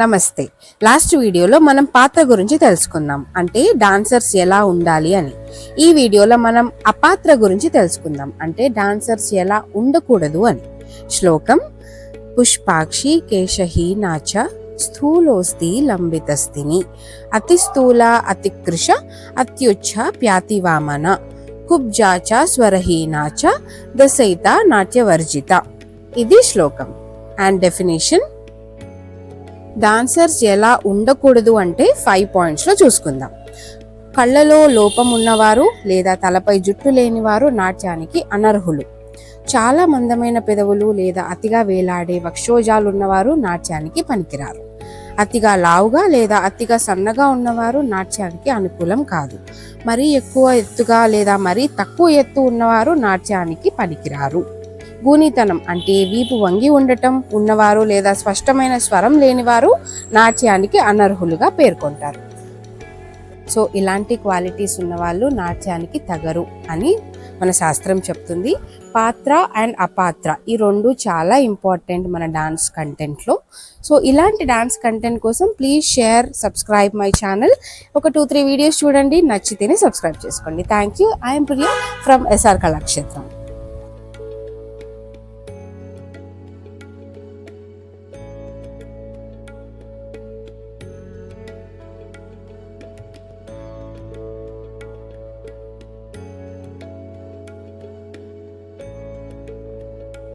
నమస్తే. లాస్ట్ వీడియోలో మనం పాత్ర గురించి తెలుసుకుందాం, అంటే డాన్సర్స్ ఎలా ఉండాలి అని. ఈ వీడియోలో మనం అపాత్ర గురించి తెలుసుకుందాం, అంటే డాన్సర్స్ ఎలా ఉండకూడదు అని. శ్లోకం: పుష్పాక్షి కేశహీనాచ స్థూలోస్తి లంబితస్తిని అతిస్థూల అతికృష అత్యుచ్చ ప్యాతివామన కుబ్జాచ స్వరహీనాచ దశయిత నాట్యవర్జిత. ఇది శ్లోకం. అండ్ డెఫినేషన్: డాన్సర్స్ ఎలా ఉండకూడదు అంటే 5 పాయింట్స్లో చూసుకుందాం. కళ్ళలో లోపం ఉన్నవారు లేదా తలపై జుట్టు లేనివారు నాట్యానికి అనర్హులు. చాలా మందమైన పెదవులు లేదా అతిగా వేలాడే వక్షోజాలు ఉన్నవారు నాట్యానికి పనికిరారు. అతిగా లావుగా లేదా అతిగా సన్నగా ఉన్నవారు నాట్యానికి అనుకూలం కాదు. మరీ ఎక్కువ ఎత్తుగా లేదా మరీ తక్కువ ఎత్తు ఉన్నవారు నాట్యానికి పనికిరారు. గూనితనం అంటే వీపు వంగి ఉండటం ఉన్నవారు లేదా స్పష్టమైన స్వరం లేనివారు నాట్యానికి అనర్హులుగా పేర్కొంటారు. సో ఇలాంటి క్వాలిటీస్ ఉన్నవాళ్ళు నాట్యానికి తగరు అని మన శాస్త్రం చెప్తుంది. పాత్ర అండ్ అపాత్ర ఈ రెండు చాలా ఇంపార్టెంట్ మన డాన్స్ కంటెంట్లో. సో ఇలాంటి డాన్స్ కంటెంట్ కోసం please share, subscribe my channel. ఒక 2-3 వీడియోస్ చూడండి, నచ్చితేనే సబ్స్క్రైబ్ చేసుకోండి. Thank you. I'm Priya from SR Kalakshetram.